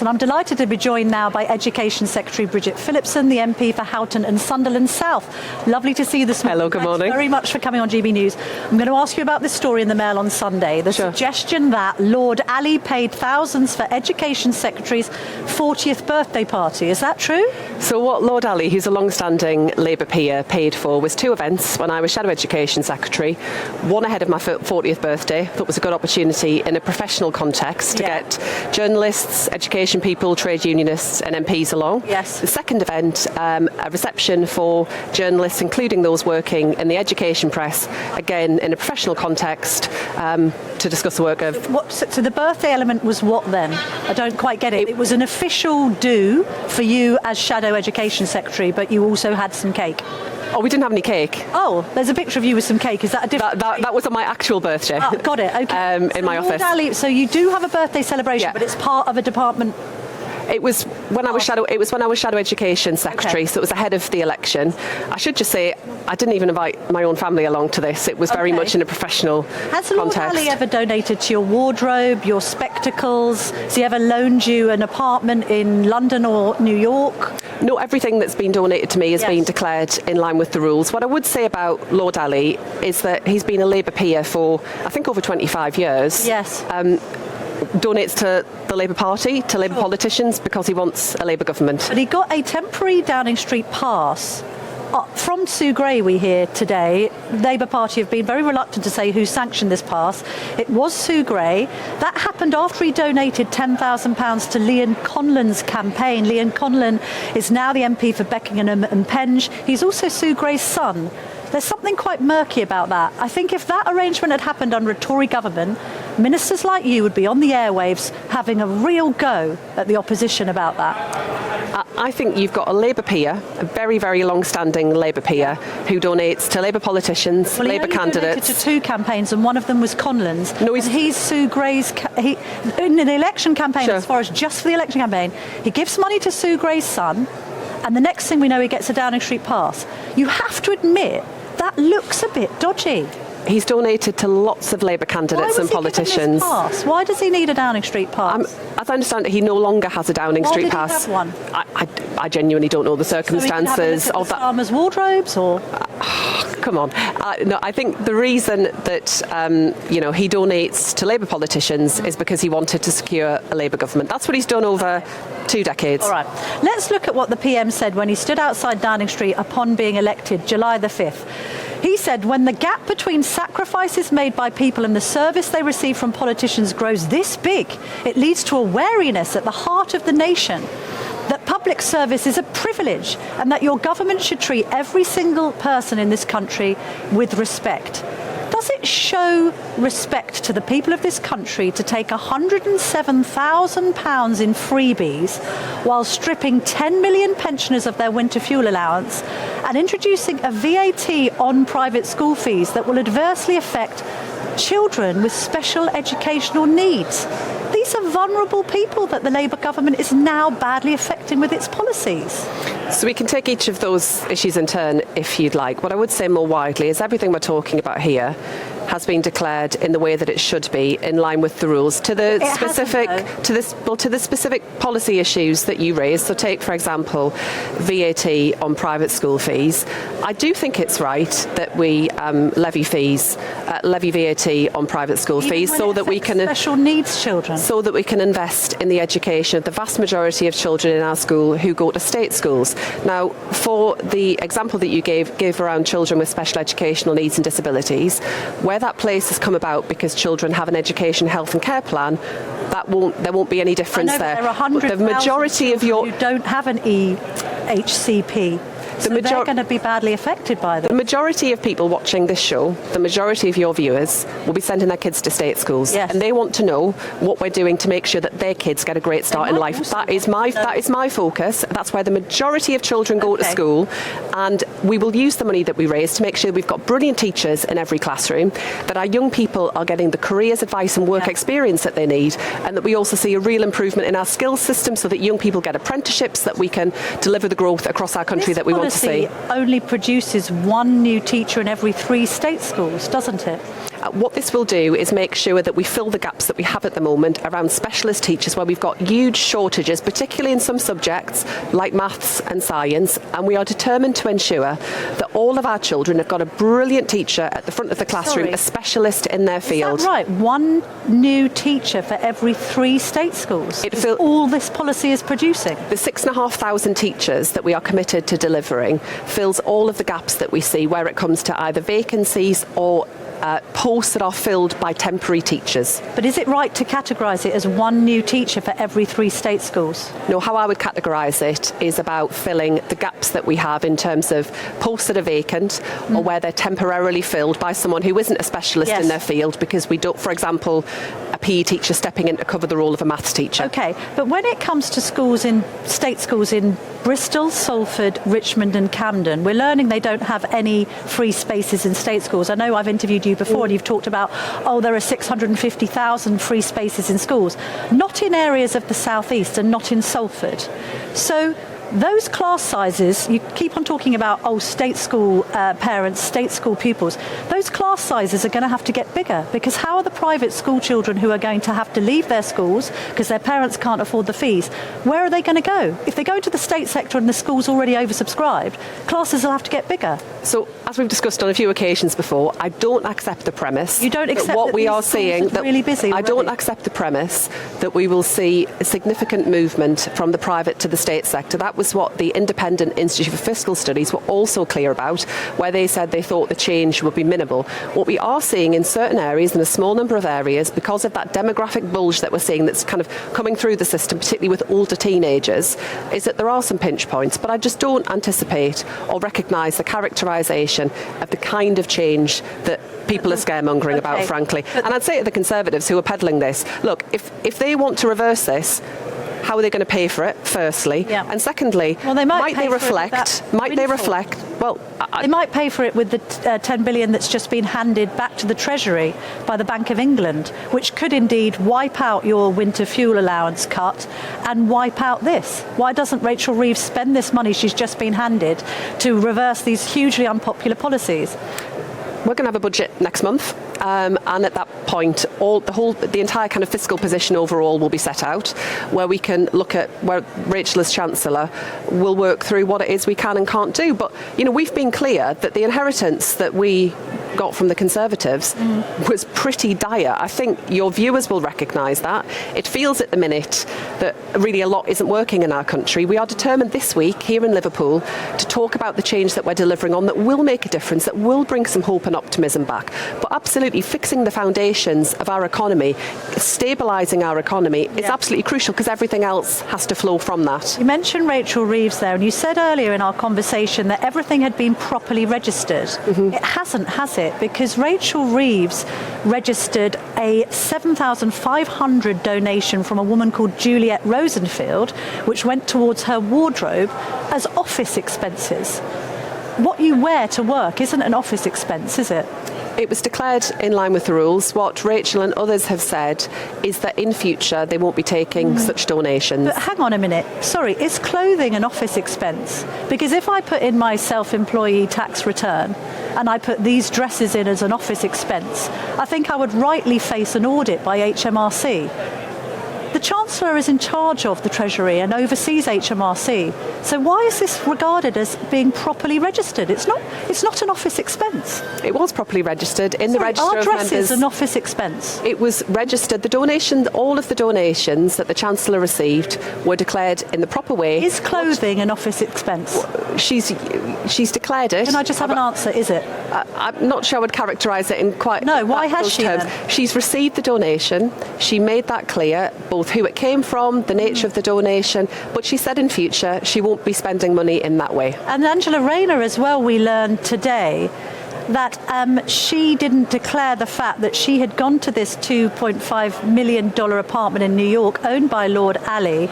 And I'm delighted to be joined now by Education Secretary Bridget Phillipson, the MP for Houghton and Sunderland South. Lovely to see you this morning. Hello, good morning. Thanks very much for coming on GBNews. I'm going to ask you about this story in the Mail on Sunday. The suggestion that Lord Ali paid thousands for Education Secretary's 40th birthday party. Is that true? So what Lord Ali, who's a long-standing Labour peer, paid for was two events when I was Shadow Education Secretary. One ahead of my 40th birthday. I thought was a good opportunity in a professional context to get journalists, education people, trade unionists and MPs along. Yes. The second event, a reception for journalists, including those working in the education press, again in a professional context, to discuss the work of... So the birthday element was what then? I don't quite get it. It was an official do for you as Shadow Education Secretary, but you also had some cake. Oh, we didn't have any cake. Oh, there's a picture of you with some cake. Is that a different... That was on my actual birthday. Oh, got it, okay. In my office. Ali, so you do have a birthday celebration, but it's part of a department... It was when I was Shadow Education Secretary, so it was ahead of the election. I should just say I didn't even invite my own family along to this. It was very much in a professional context. Has Lord Ali ever donated to your wardrobe, your spectacles? Has he ever loaned you an apartment in London or New York? No, everything that's been donated to me has been declared in line with the rules. What I would say about Lord Ali is that he's been a Labour peer for, I think, over 25 years. Yes. Donates to the Labour Party, to Labour politicians, because he wants a Labour government. But he got a temporary Downing Street pass from Sue Gray, we hear today. The Labour Party have been very reluctant to say who sanctioned this pass. It was Sue Gray. That happened after he donated £10,000 to Leon Conlon's campaign. Leon Conlon is now the MP for Beckenham and Penge. He's also Sue Gray's son. There's something quite murky about that. I think if that arrangement had happened under a Tory government, ministers like you would be on the airwaves having a real go at the opposition about that. I think you've got a Labour peer, a very, very long-standing Labour peer, who donates to Labour politicians, Labour candidates. He donated to two campaigns, and one of them was Conlon's. No, he's Sue Gray's... in the election campaign, as far as just for the election campaign, he gives money to Sue Gray's son, and the next thing we know, he gets a Downing Street pass. You have to admit, that looks a bit dodgy. He's donated to lots of Labour candidates and politicians. Why does he need a Downing Street pass? As I understand it, he no longer has a Downing Street pass. He have one? I genuinely don't know the circumstances of that. Farmers' wardrobes, or? Come on. No, I think the reason that he donates to Labour politicians is because he wanted to secure a Labour government. That's what he's done over 2 decades. All right. Let's look at what the PM said when he stood outside Downing Street upon being elected, July the 5th. He said, when the gap between sacrifices made by people and the service they receive from politicians grows this big, it leads to a wariness at the heart of the nation that public service is a privilege and that your government should treat every single person in this country with respect. Does it show respect to the people of this country to take £107,000 in freebies while stripping 10 million pensioners of their winter fuel allowance and introducing a VAT on private school fees that will adversely affect children with special educational needs? These are vulnerable people that the Labour government is now badly affecting with its policies. So we can take each of those issues in turn if you'd like. What I would say more widely is everything we're talking about here has been declared in the way that it should be, in line with the rules, to the specific policy issues that you raised. So take, for example, VAT on private school fees. I do think it's right that we levy VAT on private school fees so that we can special needs children, so that we can invest in the education of the vast majority of children in our school who go to state schools. Now, for the example that you gave around children with special educational needs and disabilities, where that place has come about because children have an education, health and care plan, there won't be any difference there. There are 100,000 majority of your who don't have an EHCP. So they're going to be badly affected by them. The majority of people watching this show, the majority of your viewers, will be sending their kids to state schools, and they want to know what we're doing to make sure that their kids get a great start in life. That is my focus. That's where the majority of children go to school, and we will use the money that we raise to make sure we've got brilliant teachers in every classroom, that our young people are getting the careers advice and work experience that they need, and that we also see a real improvement in our skills system so that young people get apprenticeships, that we can deliver the growth across our country that we want to see. Only produces one new teacher in every 3 state schools, doesn't it? What this will do is make sure that we fill the gaps that we have at the moment around specialist teachers, where we've got huge shortages, particularly in some subjects like maths and science, and we are determined to ensure that all of our children have got a brilliant teacher at the front of the classroom, a specialist in their field. Is that right? One new teacher for every 3 state schools. All this policy is producing. The 6,500 teachers that we are committed to delivering fills all of the gaps that we see where it comes to either vacancies or posts that are filled by temporary teachers. But is it right to categorise it as one new teacher for every 3 state schools? No, how I would categorise it is about filling the gaps that we have in terms of posts that are vacant or where they're temporarily filled by someone who isn't a specialist in their field, because we don't, for example, a PE teacher stepping in to cover the role of a maths teacher. Okay, but when it comes to schools state schools in Bristol, Salford, Richmond and Camden, we're learning they don't have any free spaces in state schools. I know I've interviewed you before and you've talked about, there are 650,000 free spaces in schools. Not in areas of the southeast and not in Salford. So those class sizes, you keep on talking about, state school parents, state school pupils. Those class sizes are going to have to get bigger, because how are the private school children who are going to have to leave their schools because their parents can't afford the fees, where are they going to go? If they go into the state sector and the school's already oversubscribed, classes will have to get bigger. So, as we've discussed on a few occasions before, I don't accept the premise. You don't accept that what that we are seeing that really busy I don't accept the premise that we will see a significant movement from the private to the state sector. That was what the Independent Institute for Fiscal Studies were also clear about, where they said they thought the change would be minimal. What we are seeing in certain areas, in a small number of areas, because of that demographic bulge that we're seeing that's kind of coming through the system, particularly with older teenagers, is that there are some pinch points. But I just don't anticipate or recognise the characterisation of the kind of change that people are scaremongering about, frankly. And I'd say to the Conservatives who are peddling this, look, if they want to reverse this, how are they going to pay for it, firstly? And secondly, might they reflect? Well, they might pay for it with the 10 billion that's just been handed back to the Treasury by the Bank of England, which could indeed wipe out your winter fuel allowance cut and wipe out this. Why doesn't Rachel Reeves spend this money she's just been handed to reverse these hugely unpopular policies? We're going to have a budget next month. And at that point, the entire kind of fiscal position overall will be set out, where we can look at where Rachel as Chancellor will work through what it is we can and can't do. But, we've been clear that the inheritance that we got from the Conservatives was pretty dire. I think your viewers will recognise that. It feels at the minute that really a lot isn't working in our country. We are determined this week here in Liverpool to talk about the change that we're delivering on that will make a difference, that will bring some hope and optimism back. But absolutely fixing the foundations of our economy, stabilising our economy is absolutely crucial, because everything else has to flow from that. You mentioned Rachel Reeves there, and you said earlier in our conversation that everything had been properly registered. It hasn't, has it? Because Rachel Reeves registered a 7,500 donation from a woman called Juliet Rosenfield, which went towards her wardrobe as office expenses. What you wear to work isn't an office expense, is it? It was declared in line with the rules. What Rachel and others have said is that in future they won't be taking such donations. But hang on a minute. Sorry, is clothing an office expense? Because if I put in my self-employee tax return and I put these dresses in as an office expense, I think I would rightly face an audit by HMRC. The Chancellor is in charge of the Treasury and oversees HMRC. So why is this regarded as being properly registered? It's not an office expense. It was properly registered in the register of members. Are dresses an office expense? It was registered. The donation, all of the donations that the Chancellor received were declared in the proper way. Is clothing an office expense? She's declared it. Can I just have an answer? Is it? I'm not sure I would characterise it in quite. No. Why has she? Terms. She's received the donation. She made that clear, both who it came from, the nature of the donation. But she said in future she won't be spending money in that way. And Angela Rayner as well. We learned today that she didn't declare the fact that she had gone to this $2.5 million apartment in New York owned by Lord Ali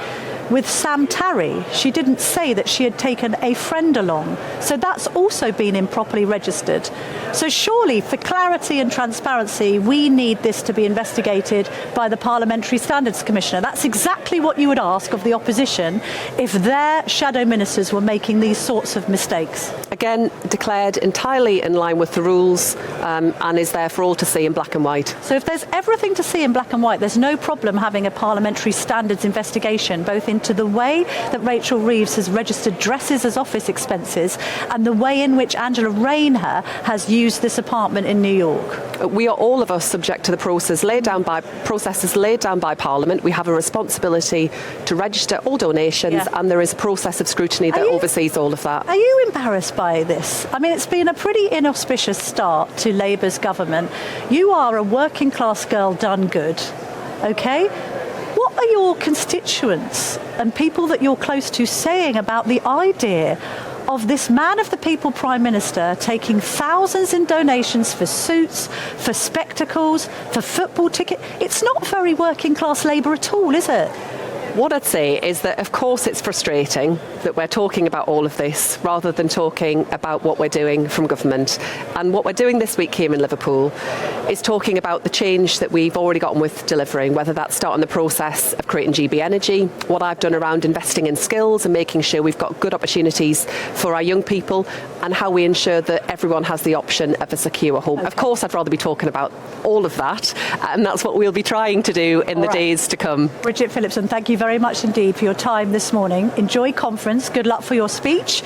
with Sam Tarry. She didn't say that she had taken a friend along. So that's also been improperly registered. So surely, for clarity and transparency, we need this to be investigated by the Parliamentary Standards Commissioner. That's exactly exactly what you would ask of the opposition if their shadow ministers were making these sorts of mistakes. Again, declared entirely in line with the rules and is there for all to see in black and white. So if there's everything to see in black and white, there's no problem having a parliamentary standards investigation both into the way that Rachel Reeves has registered dresses as office expenses and the way in which Angela Rayner has used this apartment in New York. We are all of us subject to the processes laid down by Parliament. We have a responsibility to register all donations and there is a process of scrutiny that oversees all of that. Are you embarrassed by this? I mean, it's been a pretty inauspicious start to Labour's government. You are a working class girl done good, okay? What are your constituents and people that you're close to saying about the idea of this man of the people Prime Minister taking thousands in donations for suits, for spectacles, for football tickets? It's not very working class Labour at all, is it? What I'd say is that, of course, it's frustrating that we're talking about all of this rather than talking about what we're doing from government. And what we're doing this week here in Liverpool is talking about the change that we've already gotten with delivering, whether that's starting the process of creating GB Energy, what I've done around investing in skills and making sure we've got good opportunities for our young people, and how we ensure that everyone has the option of a secure home. Okay. Of course, I'd rather be talking about all of that, and that's what we'll be trying to do in the days to come. Bridget Phillipson, thank you very much indeed for your time this morning. Enjoy conference. Good luck for your speech.